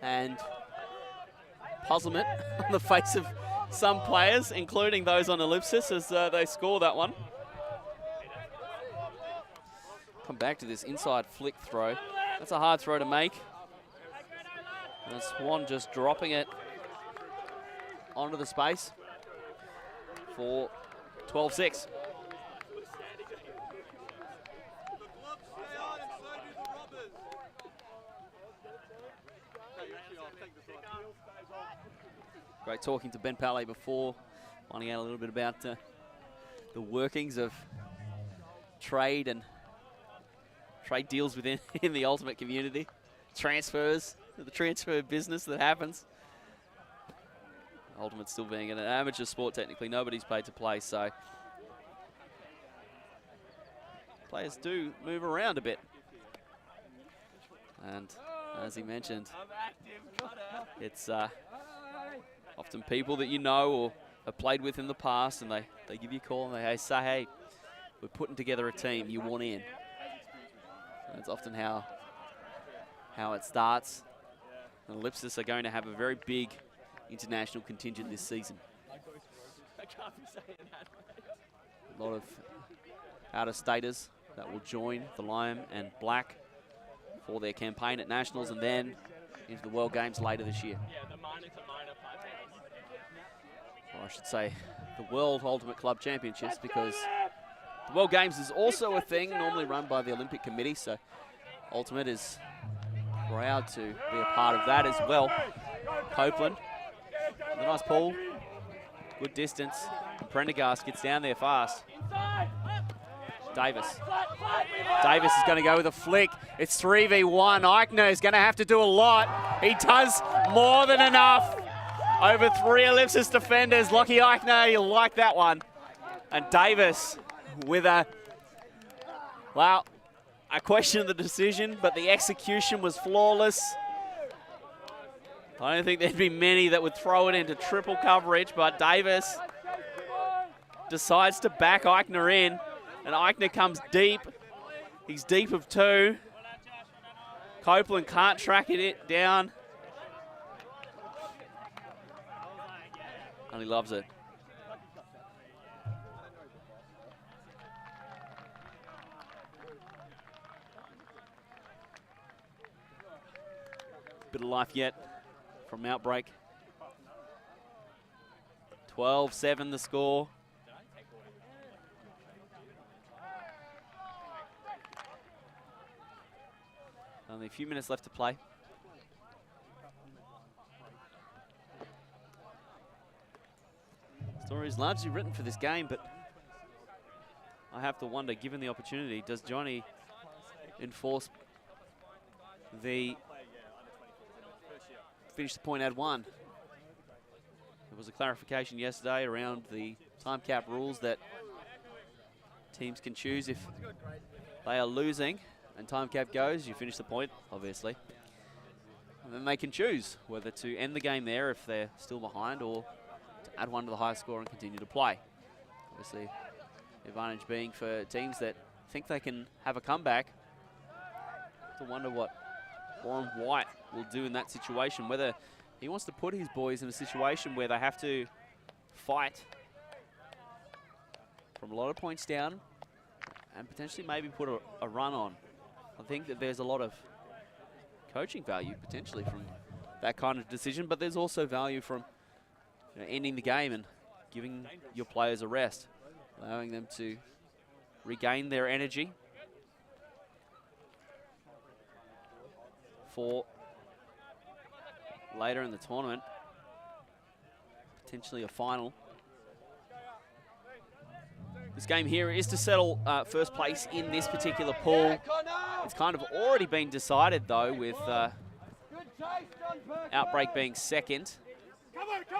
And puzzlement on the face of some players, including those on Ellipsis, as they score that one. Come back to this inside flick throw. That's a hard throw to make. And Swan just dropping it onto the space for 12-6. Great talking to Ben Palais before, finding out a little bit about the workings of trade and trade deals within in the Ultimate community. Transfers, the transfer business that happens. Ultimate still being an amateur sport technically, nobody's paid to play, so players do move around a bit. And as he mentioned, it's often people that you know or have played with in the past, and they give you a call and they say, hey, we're putting together a team, you want in. And that's often how it starts. And Ellipsis are going to have a very big international contingent this season. A lot of out-of-staters that will join the Lime and Black for their campaign at Nationals and then into the World Games later this year. Or I should say the World Ultimate Club Championships, because the World Games is also a thing normally run by the Olympic Committee, so Ultimate is proud to be a part of that as well. Copeland, with a nice pull, good distance. And Prendergast gets down there fast. Davis. Davis is going to go with a flick. It's 3v1. Eichner is going to have to do a lot. He does more than enough over 3 Ellipsis defenders. Lockie Eichner, you'll like that one. And Davis with a, well, I question the decision, but the execution was flawless. I don't think there'd be many that would throw it into triple coverage, but Davis decides to back Eichner in, and Eichner comes deep. He's deep of 2. Copeland can't track it down. And he loves it. Bit of life yet from Outbreak. 12-7 the score. Only a few minutes left to play. Story is largely written for this game, but I have to wonder, given the opportunity, does Johnny enforce the finish the point at 1. There was a clarification yesterday around the time cap rules that teams can choose if they are losing and time cap goes, you finish the point, obviously. And then they can choose whether to end the game there if they're still behind or to add 1 to the high score and continue to play. Obviously, the advantage being for teams that think they can have a comeback. To wonder what Warren White will do in that situation, whether he wants to put his boys in a situation where they have to fight from a lot of points down and potentially maybe put a run on. I think that there's a lot of coaching value potentially from that kind of decision, but there's also value from ending the game and giving your players a rest, allowing them to regain their energy for later in the tournament, potentially a final. This game here is to settle first place in this particular pool. It's kind of already been decided though, with Outbreak being second.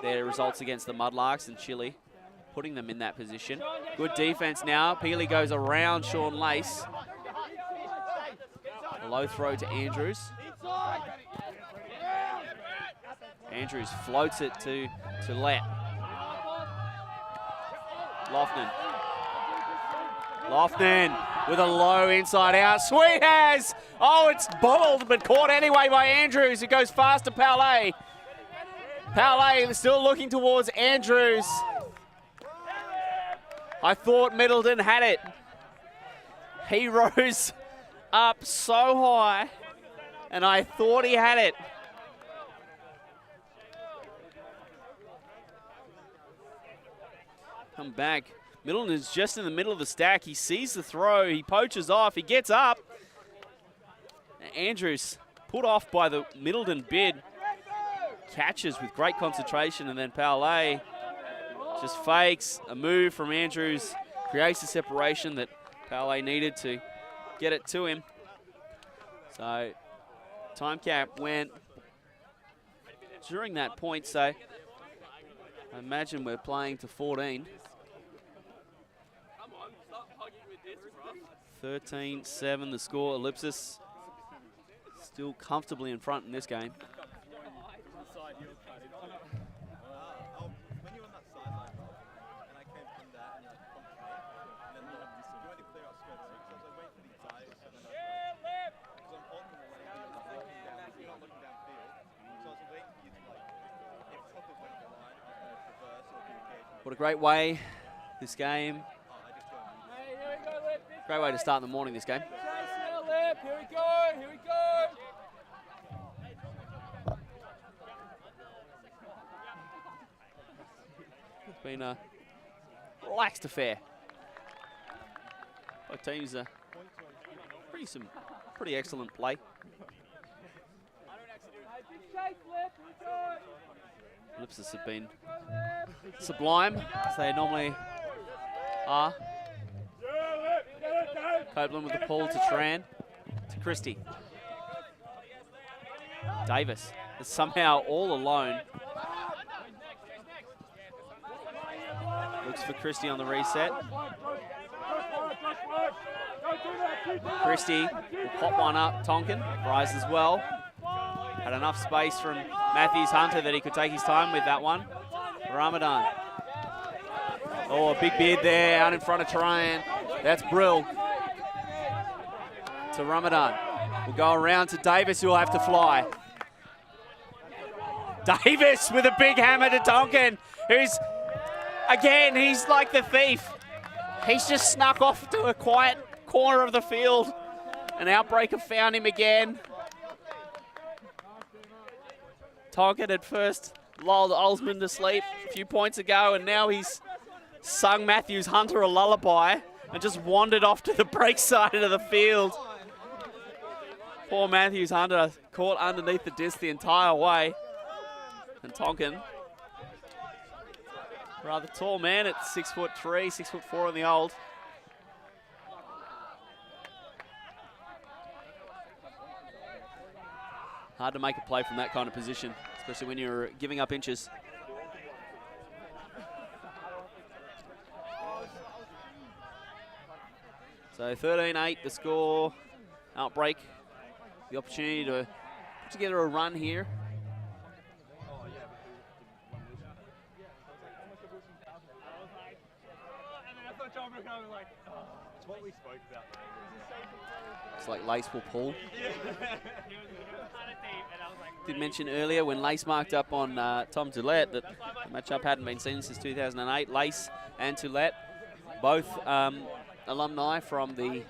Their results against the Mudlarks and Chile, putting them in that position. Good defense now. Peely goes around Sean Lace. A low throw to Andrews. Andrews floats it to Let. Lofton with a low inside out. Sweet as! Oh, it's bobbled, but caught anyway by Andrews. It goes fast to Paulet. Paulet still looking towards Andrews. I thought Middleton had it. He rose up so high, and I thought he had it. Come back. Middleton is just in the middle of the stack. He sees the throw. He poaches off. He gets up. Andrews put off by the Middleton bid. Catches with great concentration, and then Paulet just fakes a move from Andrews. Creates the separation that Paulet needed to get it to him. So time cap went during that point, so I imagine we're playing to 14. 13-7 the score. Ellipsis still comfortably in front in this game. What a great way this game. Great way to start in the morning, this game. Here we go, here we go. It's been a relaxed affair. Both teams are pretty excellent play. Ellipsis have been sublime, as they normally are. Copeland with the pull to Tran, to Christie. Davis is somehow all alone. Looks for Christie on the reset. Christie will pop one up. Tonkin rises well. Had enough space from Matthews Hunter that he could take his time with that one. Ramadan. Oh, a big bid there out in front of Tran. That's Brill. To Ramadan. We'll go around to Davis, who will have to fly. Davis with a big hammer to Tonkin, who's, again, he's like the thief. He's just snuck off to a quiet corner of the field. An Outbreak have found him again. Tonkin at first lulled Olsman to sleep a few points ago, and now he's sung Matthews Hunter a lullaby and just wandered off to the break side of the field. Poor Matthews Hunter caught underneath the disc the entire way. And Tonkin, rather tall man at 6'3", 6'4" in the old. Hard to make a play from that kind of position, especially when you're giving up inches. So 13-8 the score. Outbreak, the opportunity to put together a run here. It's what we spoke about. It's like Lace will pull. Did mention earlier when Lace marked up on Tom Toulette that the matchup hadn't been seen since 2008. Lace and Toulette, both alumni from the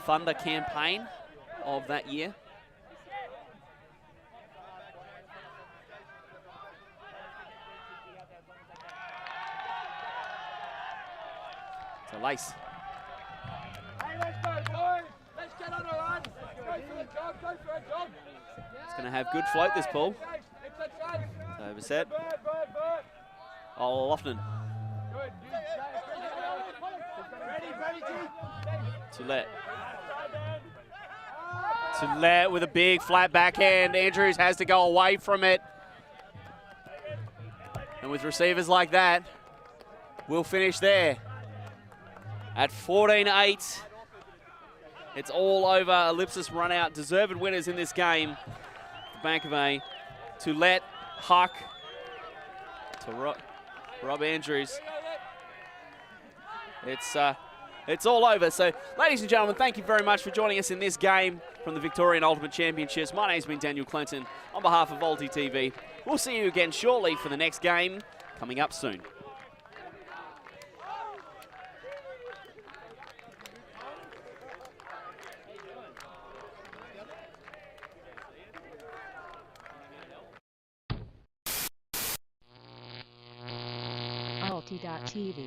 Thunder campaign of that year. So Lace. Hey, let's go, boys. Let's get on a run. Go for the job, go for a job. It's going to have good float, this ball. It's a chance. So Bissett. Bird. Oh, Lofton. Good. Ready, Toulette. Toulette with a big flat backhand. Andrews has to go away from it. And with receivers like that, we'll finish there. At 14-8, it's all over. Ellipsis run out. Deserved winners in this game. The Bank of A. Toulette, Huck, to Rob Andrews. It's all over. So, ladies and gentlemen, thank you very much for joining us in this game from the Victorian Ultimate Championships. My name's been Daniel Clinton on behalf of Volti TV. We'll see you again shortly for the next game coming up soon. Volti.tv